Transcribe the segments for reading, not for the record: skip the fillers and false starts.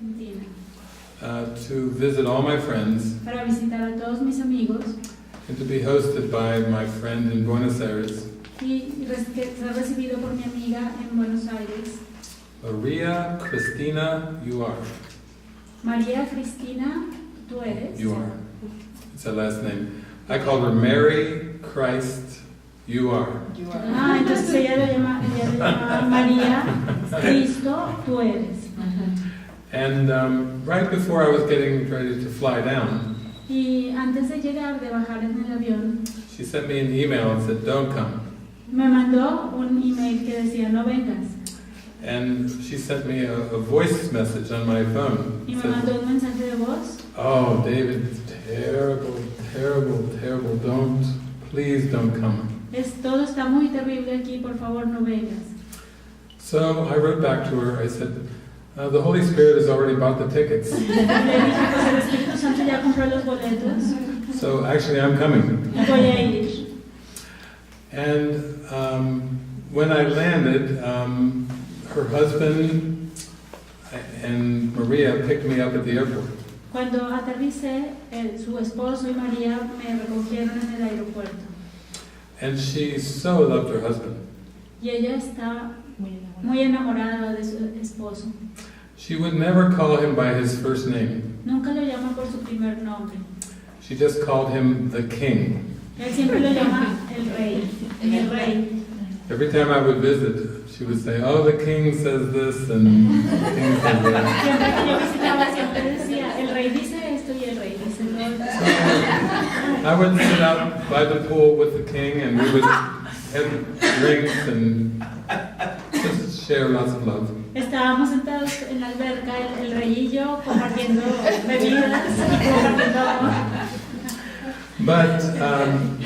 Argentina to visit all my friends para visitar a todos mis amigos and to be hosted by my friend in Buenos Aires, y ser recibido por mi amiga en Buenos Aires, Maria Cristina, you are. María Cristina, tú eres. You are. It's her last name. I called her Mary Christ, you are. Ah, entonces ella le llama María Cristo, tú eres. And right before I was getting ready to fly down, Y antes de llegar, de bajar en el avión, she sent me an email and said, "Don't come." me mandó un email que decía no vengas. And she sent me a voice message on my phone. Y me Said, mandó un mensaje de voz. "Oh, David, it's terrible, terrible, terrible. Please don't come." Todo está muy terrible aquí, por favor no vengas. So I wrote back to her. I said, "The Holy Spirit has already bought the tickets. Le dije, pues el Espíritu Santo ya compró los boletos. So actually I'm coming." Voy a ir. And when I landed, her husband and Maria picked me up at the airport. Cuando aterricé, su esposo y María me recogieron en el aeropuerto. And she so loved her husband. Y ella está muy enamorada de su esposo. She would never call him by his first name. Nunca lo llama por su primer nombre. She just called him the king. Él siempre lo llama el rey. El rey. Every time I would visit, she would say, "Oh, the king says this and the king says that." Siempre que yo visitaba, siempre decía, el rey dice esto y el rey dice lo otro. I would sit out by the pool with the king and we would have drinks and just share lots of love. Estábamos sentados en la alberca, el rey y yo, compartiendo bebidas, compartiendo amor. But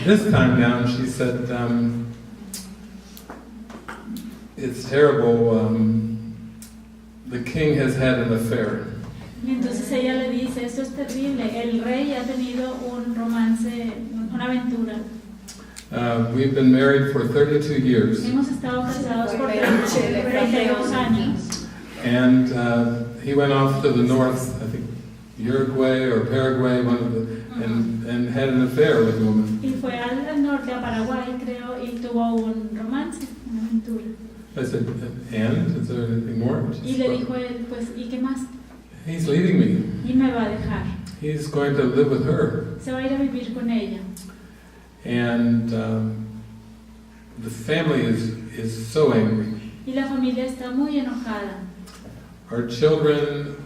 this time down, she said, "It's terrible. The king has had an affair." Y entonces ella le dice, esto es terrible, el rey ha tenido un romance, una aventura. We've been married for 32 years. Hemos estado casados por 32 años. And he went off to the north, I think Uruguay or Paraguay, one of the, and had an affair with a woman. Y fue al norte, a Paraguay, creo, y tuvo un romance, una aventura. I said, "And? Is there anything more?" Y le dijo él, pues, ¿y qué más? "He's leaving me. Y me va a dejar. He's going to live with her." Se va a ir a vivir con ella. And the family is so angry. Y la familia está muy enojada. Our children,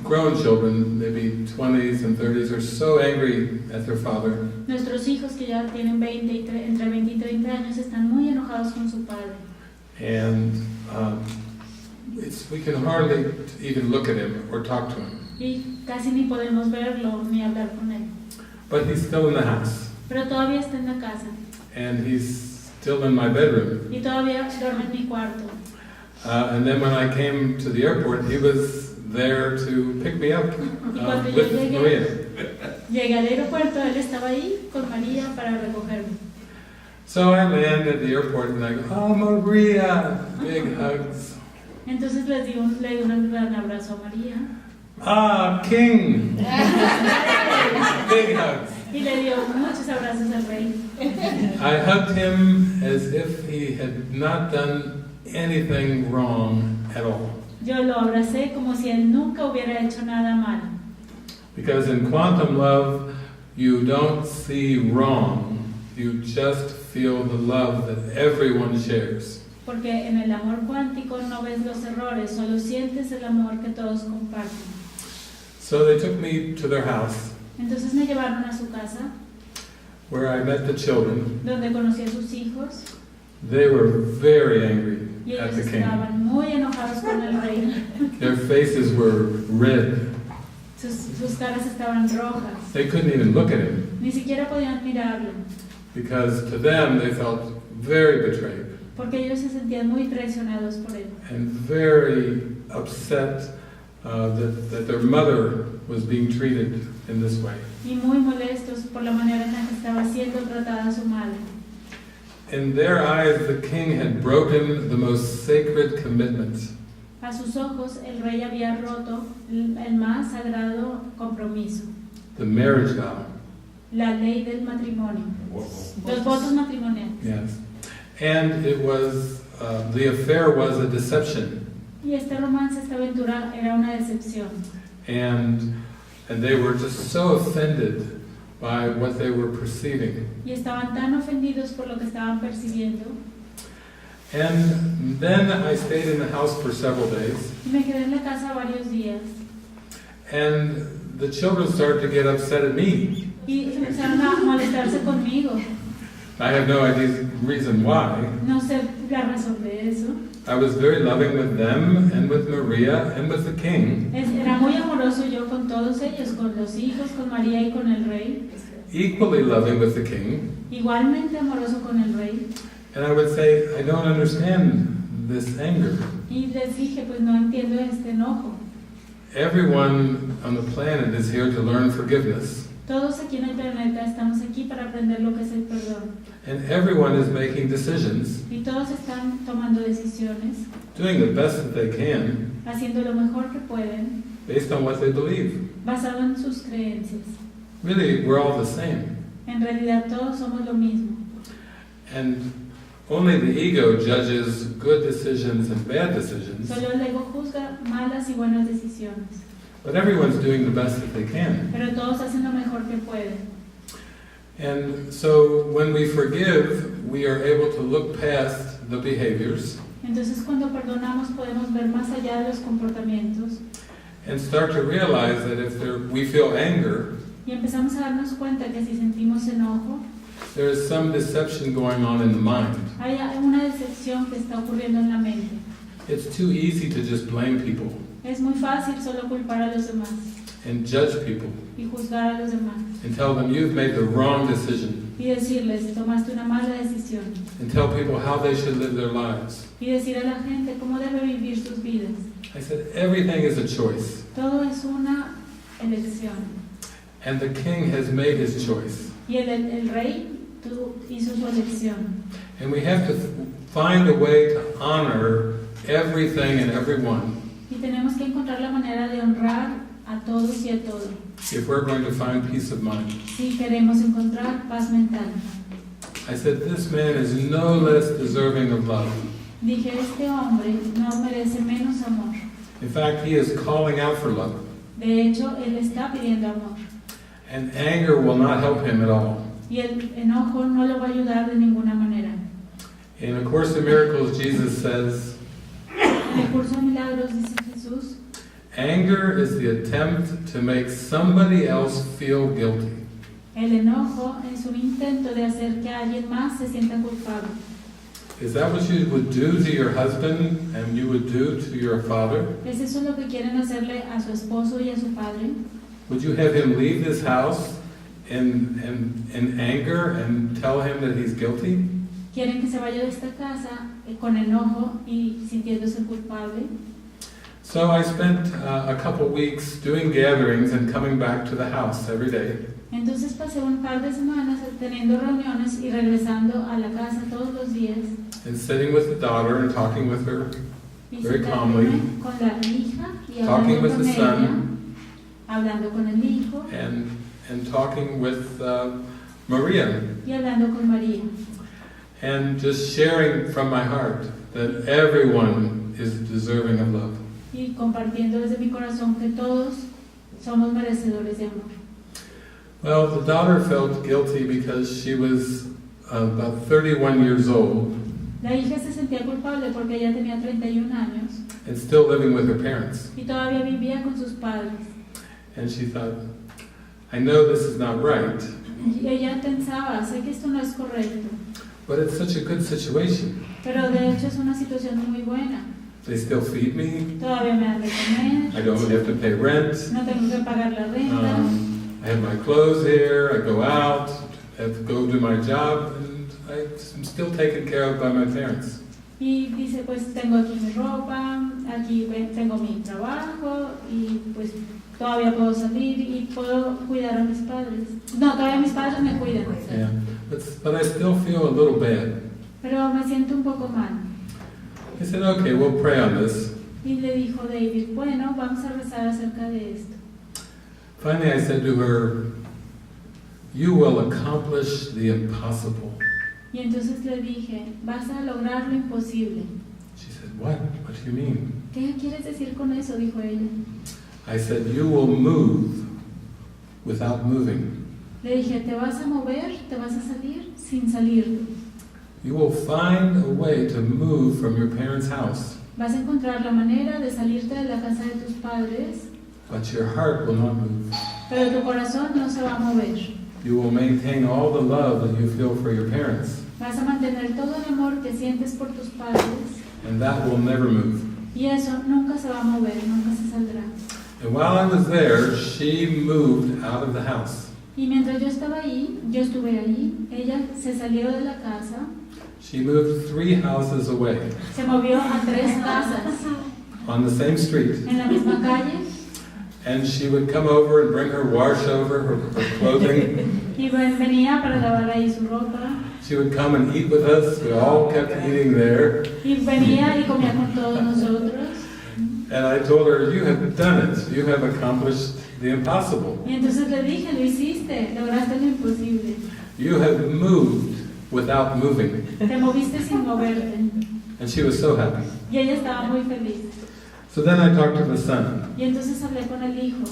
grown children, maybe 20s and 30s, are so angry at their father. Nuestros hijos que ya tienen entre 20 y 30 años están muy enojados con su padre. And we can hardly even look at him or talk to him. Y casi ni podemos verlo ni hablar con él. But he's still in the house. Pero todavía está en la casa. And he's still in my bedroom. Y todavía duerme en mi cuarto. And then when I came to the airport, he was there to pick me up Y cuando yo with Maria. llegué al aeropuerto, él estaba ahí con María para recogerme. So I land at the airport and I go, "Oh, Maria!" Big hugs. Entonces le di un gran abrazo a María. "Ah, king!" Big hugs. Y le dio muchos abrazos al rey. I hugged him as if he had not done anything wrong at all. Yo lo abracé como si él nunca hubiera hecho nada malo. Because in quantum love, you don't see wrong, you just feel the love that everyone shares. Porque en el amor cuántico no ves los errores, solo sientes el amor que todos comparten. So they took me to their house, Entonces me llevaron a su casa, where I met the children. donde conocí a sus hijos, They were very angry y at ellos the king. estaban muy enojados con el rey. Their faces were red. Sus caras estaban rojas. They couldn't even look at him, Ni siquiera podían mirarlo, because to them they felt very betrayed porque ellos se sentían muy traicionados por él. and very upset that their mother was being treated in this way. Y muy molestos por la manera en la que estaba siendo tratada su madre. In their eyes, the king had broken the most sacred commitment A sus ojos, el rey había roto el más sagrado compromiso, the marriage vow. la ley del matrimonio, los votos matrimoniales. Yes. And it was, the affair was a deception. Y este romance, esta aventura, era una decepción. And they were just so offended by what they were perceiving. Y estaban tan ofendidos por lo que estaban percibiendo. And then I stayed in the house for several days. Y me quedé en la casa varios días. And the children started to get upset at me. Y empezaron a molestarse conmigo. I have no idea reason why. No sé la razón de eso. I was very loving with them and with Maria and with the king. Era muy amoroso yo con todos ellos, con los hijos, con María y con el rey. Equally loving with the king. Igualmente amoroso con el rey. And I would say, I don't understand this anger. Y les dije, pues no entiendo este enojo. Everyone on the planet is here to learn forgiveness. Todos aquí en el planeta estamos aquí para aprender lo que es el perdón. And everyone is making decisions, Y todos están tomando decisiones, doing the best that they can, haciendo lo mejor que pueden, based on what they believe. basado en sus creencias. Really, we're all the same. En realidad todos somos lo mismo. And only the ego judges good decisions and bad decisions. Solo el ego juzga malas y buenas decisiones. But everyone's doing the best that they can. Pero todos hacen lo mejor que pueden. And so when we forgive, we are able to look past the behaviors Entonces cuando perdonamos podemos ver más allá de los comportamientos and start to realize that if we feel anger, y empezamos a darnos cuenta que si sentimos enojo, there is some deception going on in the mind. hay una decepción que está ocurriendo en la mente. It's too easy to just blame people Es muy fácil solo culpar a los demás and judge people y juzgar a los demás and tell them you've made the wrong decision y decirles tomaste una mala decisión and tell people how they should live their lives. y decir a la gente cómo debe vivir sus vidas. I said everything is a choice, Todo es una elección and the king has made his choice. y el rey hizo su elección. And we have to find a way to honor everything and everyone Y tenemos que encontrar la manera de honrar a todos y a todo, if we're going to find peace of mind. si queremos encontrar paz mental. I said, this man is no less deserving of love. Dije, este hombre no merece menos amor. In fact, he is calling out for love. De hecho, él está pidiendo amor. And anger will not help him at all. Y el enojo no lo va a ayudar de ninguna manera. In A Course in Miracles, Jesus says, En el curso de Milagros dice Jesús, anger is the attempt to make somebody else feel guilty. el enojo es un intento de hacer que alguien más se sienta culpable. Is that what you would do to your husband and you would do to your father? ¿Es eso lo que quieren hacerle a su esposo y a su padre? Would you have him leave this house in anger and tell him that he's guilty? ¿Quieren que se vaya de esta casa con enojo y sintiéndose culpable? So I spent a couple weeks doing gatherings and coming back to the house every day. Entonces pasé un par de semanas teniendo reuniones y regresando a la casa todos los días. And sitting with the daughter and talking with her, Y very calmly, sentándome con la hija y talking hablando with con the ella, son, hablando con el hijo and talking with Maria, y hablando con María. and just sharing from my heart that everyone is deserving of love. Y compartiendo desde mi corazón que todos somos merecedores de amor. Well, the daughter felt guilty because she was about 31 years old La hija se sentía culpable porque ella tenía 31 años and still living with her parents. y todavía vivía con sus padres. And she thought, I know this is not right, Y ella pensaba, sé que esto no es correcto, but it's such a good situation. pero de hecho es una situación muy buena. They still feed me, Todavía me dan de comer, I don't have to pay rent, no tengo que pagar la renta, I have my clothes here, I go out, I have to go do my job, and I'm still taken care of by my parents. y dice, pues tengo aquí mi ropa, aquí tengo mi trabajo y pues todavía puedo salir y puedo cuidar a mis padres. No, todavía mis padres me cuidan. Yeah, but I still feel a little bad. Pero me siento un poco mal. I said, okay, we'll pray on this. Y le dijo David, bueno, vamos a rezar acerca de esto. Finally, I said to her, "You will accomplish the impossible." Y entonces le dije, vas a lograr lo imposible. She said, "What? What do you mean?" ¿Qué quieres decir con eso?, dijo ella. I said, "You will move without moving. Le dije, te vas a mover, te vas a salir sin salirte. You will find a way to move from your parents' house, Vas a encontrar la manera de salirte de la casa de tus padres, but your heart will not move. pero tu corazón no se va a mover. You will maintain all the love that you feel for your parents, Vas a mantener todo el amor que sientes por tus padres, and that will never move." y eso nunca se va a mover, nunca se saldrá. And while I was there, she moved out of the house. Y mientras yo estaba ahí, yo estuve allí, ella se salió de la casa, She moved 3 houses away se movió a 3 casas on the same street. en la misma calle, And she would come over and bring her wash over, her clothing. y venía para lavar ahí su ropa, She would come and eat with us. We all kept eating there. y venía y comía con todos nosotros. And I told her, "You have done it. You have accomplished the impossible. Y entonces le dije, lo hiciste, lograste lo imposible. You have moved without moving." Te moviste sin moverte. And she was so happy. Y ella estaba muy feliz. So then I talked to the son. Y entonces hablé con el hijo.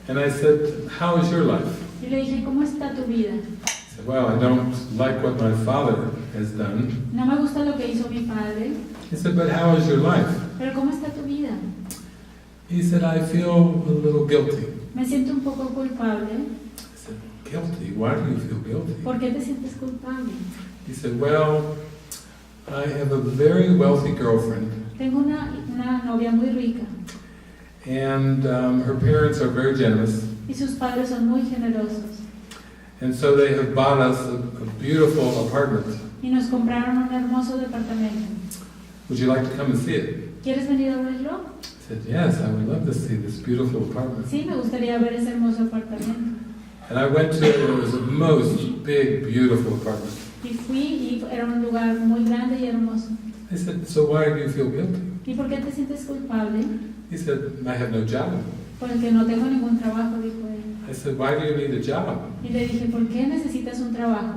And I said, "How is your life?" Y le dije, ¿cómo está tu vida? He said, "Well, I don't like what my father has done." No me gusta lo que hizo mi padre. He said, "But how is your life?" Pero ¿cómo está tu vida? He said, "I feel a little guilty." Me siento un poco culpable. I said, "Guilty? Why do you feel guilty?" ¿Por qué te sientes culpable? He said, "Well, I have a very wealthy girlfriend, Tengo una novia muy rica and her parents are very generous, y sus padres son muy generosos. and so they have bought us a beautiful apartment. Y nos compraron un hermoso departamento. Would you like to come and see it?" ¿Quieres venir a verlo? I said, "Yes, I would love to see this beautiful apartment." Sí, me gustaría ver ese hermoso apartamento. And I went to it, and it was the most big, beautiful apartment. Y fui y era un lugar muy grande y hermoso. I said, "So why do you feel guilty?" ¿Y por qué te sientes culpable? He said, "I have no job." Porque no tengo ningún trabajo, dijo él. I said, "Why do you need a job? Y le dije, ¿por qué necesitas un trabajo?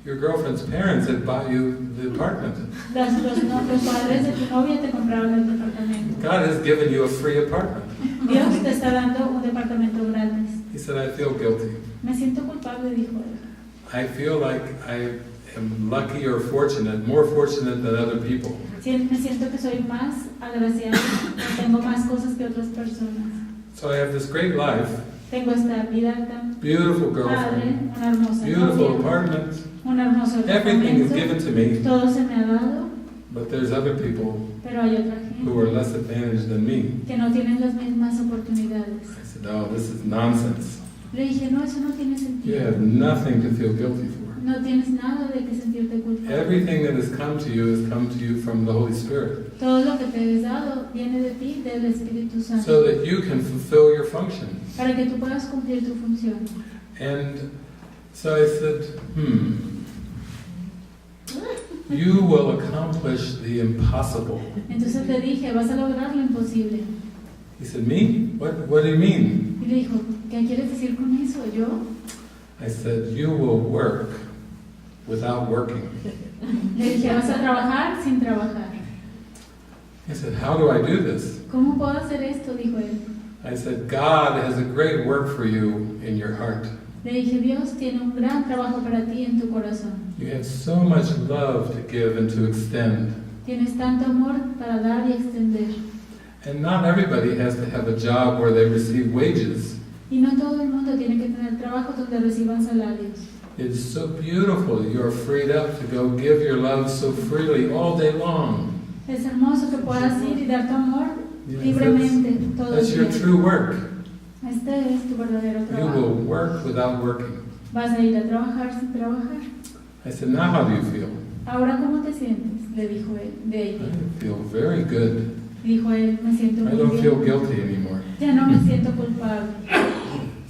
Your girlfriend's parents had bought you the apartment. Los padres de tu novia te compraron el departamento. God has given you a free apartment." Dios te está dando un departamento gratis. He said, "I feel guilty. Me siento culpable, dijo él. I feel like I am lucky or fortunate, more fortunate than other people. Me siento que soy más agraciado, que tengo más cosas que otras personas. So I have this great life, Tengo esta vida tan beautiful padre, girlfriend, una hermosa beautiful novia, apartment. un hermoso Everything is departamento. given to me, Todo se me ha dado, but there's other people pero hay otra who are gente less advantaged than me." que no tienen las mismas oportunidades. I said, "Oh, this is nonsense. Le dije, no, eso no tiene You sentido. have nothing to feel guilty for. No tienes nada de que sentirte culpable. Everything that has come to you from the Holy Spirit, Todo lo que te es dado viene de ti, del Espíritu Santo, so that you can fulfill your function." para que tú puedas cumplir tu función. And so I said, "You will accomplish the impossible." Entonces le dije, vas a lograr lo imposible. He said, "Me? What do you mean?" Y le dijo, ¿qué quieres decir con eso? ¿Yo? I said, "You will work without working." Le dije, vas a trabajar sin trabajar. He said, "How do I do this?" ¿Cómo puedo hacer esto?, dijo él. I said, "God has a great work for you in your heart. Le dije, Dios tiene un gran trabajo para ti en tu corazón. You have so much love to give and to extend. Tienes tanto amor para dar y extender. And not everybody has to have a job where they receive wages. Y no todo el mundo tiene que tener trabajo donde reciban salarios. It's so beautiful that you are freed up to go give your love so freely all day long. Es hermoso que puedas ir y dar tu amor Yes, libremente todo el That's your tiempo. true work. Este es tu verdadero You trabajo. will work without working. Vas a ir a trabajar sin trabajar. I said, "Now how do you feel?" Ahora, ¿cómo te sientes?, le dijo él, I David. feel very good. Dijo él, me siento I muy don't feel bien. guilty anymore. Ya no me siento culpable.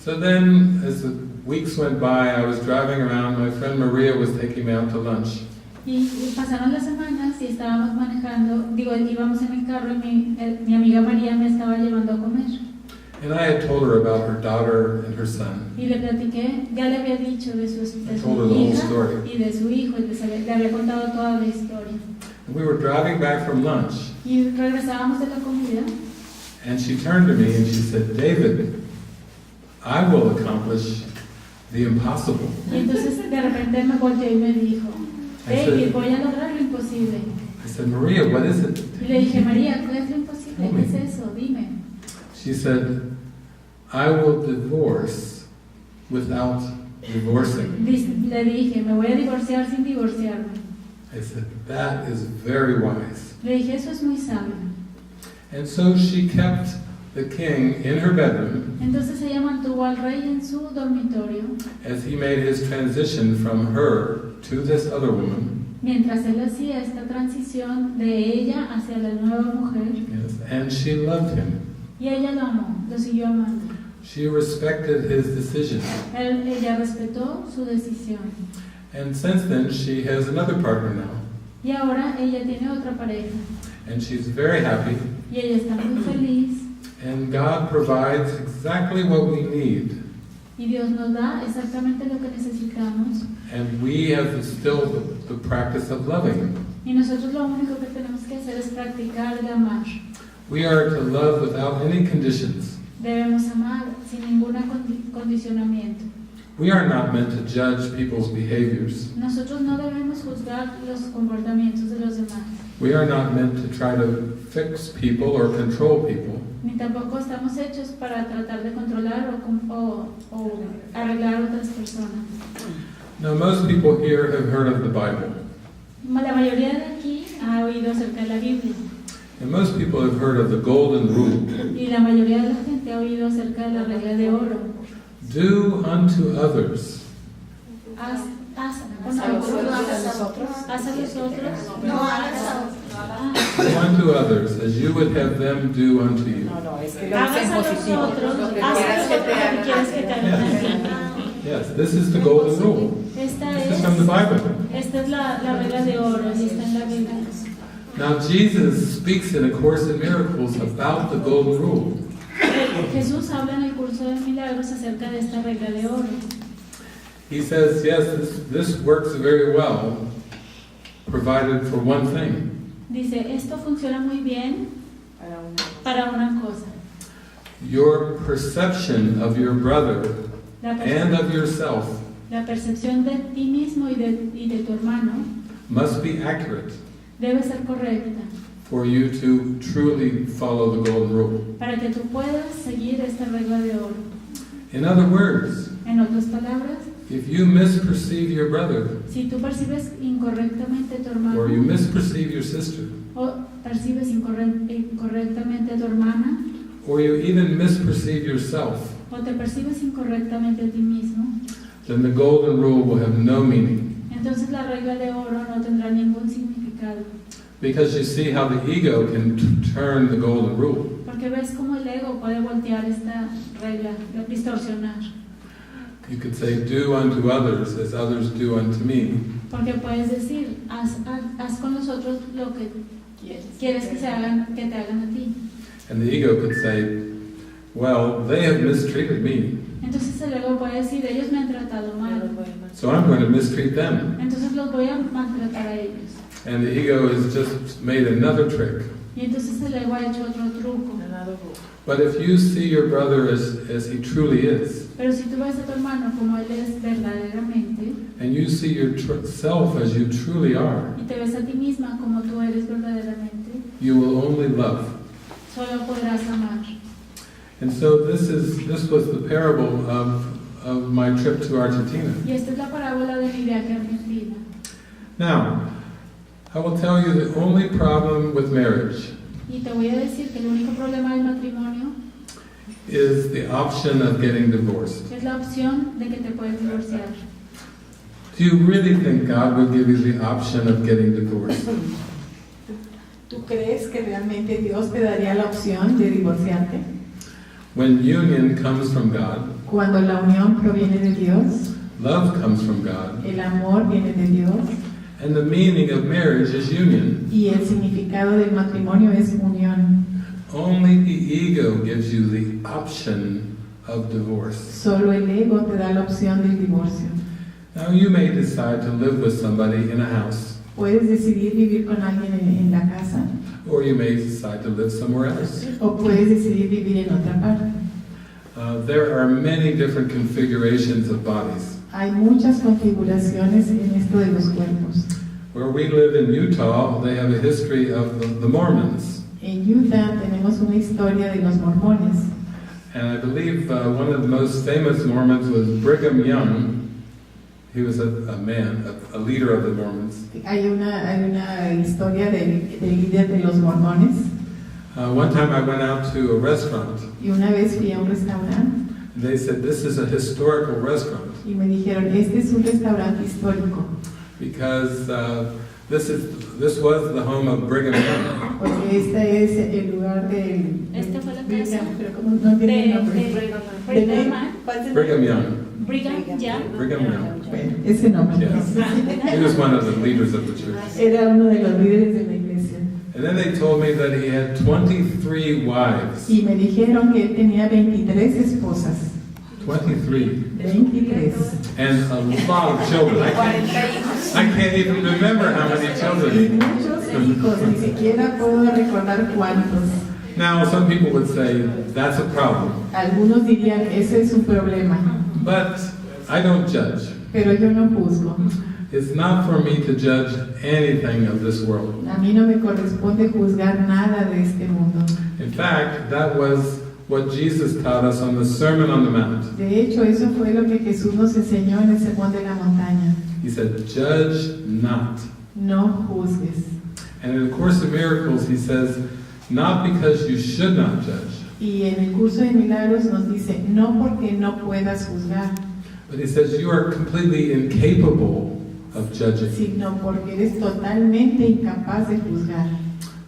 So then, as the weeks went by, I was driving around. My friend Maria was taking me out to lunch. Y pasaron las semanas y estábamos manejando, íbamos en el carro y mi amiga María me estaba llevando a comer. And I had told her about her daughter and her son. Y le platiqué, ya le había dicho de su told her the whole hija story. y de su hijo, y le había contado toda la historia. And we were driving back from lunch. Y regresábamos de la comida. And she turned to me and she said, David, I will accomplish the impossible. Y entonces de repente me volteó y me dijo, David, voy a lograr lo imposible. I said, Maria, what is it? Y le dije, María, ¿qué es lo imposible? ¿Qué es eso? Dime. She said, I will divorce without divorcing. Le dije, me voy a divorciar sin divorciarme. I said, that is very wise. Le dije, eso es muy sabio. And so she kept the king in her bedroom Entonces ella mantuvo al rey en su dormitorio as he made his transition from her to this other woman. mientras él hacía esta transición de ella hacia la nueva mujer. Yes, and she loved him. Y ella lo amó, lo siguió amando. She respected his decision. Ella respetó su decisión. And since then, she has another partner now. Y ahora ella tiene otra pareja. And she's very happy. Y ella está muy feliz. And God provides exactly what we need. Y Dios nos da exactamente lo que necesitamos. And we have still the practice of loving. Y nosotros lo único que tenemos que hacer es practicar el amar. We are to love without any conditions. Debemos amar sin ningún condicionamiento. We are not meant to judge people's behaviors. Nosotros no debemos juzgar los comportamientos de los demás. We are not meant to try to fix people or control people. Ni tampoco estamos hechos para tratar de controlar o arreglar a otras personas. Now, most people here have heard of the Bible. La mayoría de aquí ha oído acerca de la Biblia. And most people have heard of the golden rule. Y la mayoría de la gente ha oído acerca de la regla de oro. Do unto others. Haz a los otros. No hagas a Do unto others as you would have them do unto you. No, es que lo hagas dicen a los positivo. otros, Lo que haz a quieras los otros lo que quieras que te hagan a ti. Yes, this is the golden rule. Esta This is from the Bible. es la regla de oro y está en la Biblia. Now, Jesus speaks in A Course in Miracles about the golden rule. Jesús habla en el curso de Milagros acerca de esta regla de oro. He says, yes, this works very well, provided for one thing. Dice, esto funciona muy bien para una cosa. Your perception of your brother and of yourself La percepción de ti mismo y de tu hermano must be accurate debe ser correcta for you to truly follow the golden rule. para que tú puedas seguir esta regla de oro. In other words, En otras palabras, if you misperceive your brother si tú percibes incorrectamente a tu hermano or you misperceive your sister o percibes incorrectamente a tu hermana or you even misperceive yourself, o te percibes incorrectamente a ti mismo, then the golden rule will have no meaning. entonces la regla de oro no tendrá ningún significado. Because you see how the ego can turn the golden rule. Porque ves cómo el ego puede voltear esta regla, distorsionar. You could say, do unto others as others do unto me. Porque puedes decir, haz con los otros lo que quieres que te hagan a ti. And the ego could say, well, they have mistreated me, Entonces el ego puede decir, ellos me han tratado mal, so I'm going to mistreat them. entonces los voy a maltratar a ellos. And the ego has just made another trick. Y entonces el ego ha hecho otro truco. But if you see your brother as he truly is, Pero si tú ves a tu hermano como él es verdaderamente, and you see yourself as you truly are, y te ves a ti misma como tú eres verdaderamente, you will only love. solo podrás amar. And so this was the parable of my trip to Argentina. Y esta es la parábola de mi viaje a Argentina. Now, I will tell you the only problem with marriage Y te voy a decir que el único problema del matrimonio is the option of getting divorced. es la opción de que te puedes divorciar. Do you really think God would give you the option of getting divorced? ¿Tú crees que realmente Dios te daría la opción de divorciarte? When union comes from God, Cuando la unión proviene de Dios, love comes from God, el amor viene de Dios, And the meaning of marriage is union. Y el significado del matrimonio es unión. Only the ego gives you the option of divorce. Solo el ego te da la opción del divorcio. Now you may decide to live with somebody in a house, Puedes decidir vivir con alguien en la casa or you may decide to live somewhere else. o puedes decidir vivir en otra parte. There are many different configurations of bodies. Hay muchas configuraciones en esto de los cuerpos. Where we live in Utah, they have a history of the Mormons. En Utah tenemos una historia de los mormones. And I believe one of the most famous Mormons was Brigham Young. He was a man, a leader of the Mormons. Hay una historia del líder de los mormones. One time I went out to a restaurant. Y una vez fui a un restaurante They said, this is a historical restaurant y me dijeron, este es un restaurante histórico. because this was the home of Brigham Young. Porque este es el lugar del... Esta fue la Brigham, casa pero como no tiene el nombre. Brigham Young. Brigham Young. Brigham Young. Bueno, ese nombre. Yes. He was one of the leaders of the church. Era uno de los líderes de la iglesia. And then they told me that he had 23 wives. Y me dijeron que él tenía 23 esposas. 23. 23. And a lot of children. I can't even remember how many Y children. muchos hijos, ni siquiera puedo recordar cuántos. Now, some people would say that's a problem. Algunos dirían, ese es un problema. But I don't judge. Pero yo no juzgo. It's not for me to judge anything of this world. A mí no me corresponde juzgar nada de este mundo. In fact, that was what Jesus taught us on the Sermon on the Mount. De hecho, eso fue lo que Jesús nos enseñó en el Sermón de la Montaña. He said, judge not. No juzgues. And in the Course of Miracles, he says, not because you should not judge, Y en el curso de Milagros nos dice, no porque no puedas juzgar, but he says you are completely incapable of judging. sino porque eres totalmente incapaz de juzgar.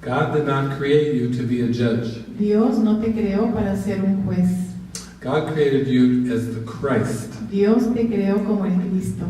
God did not create you to be a judge. Dios no te creó para ser un juez. God created you as the Christ. Dios te creó como el Cristo.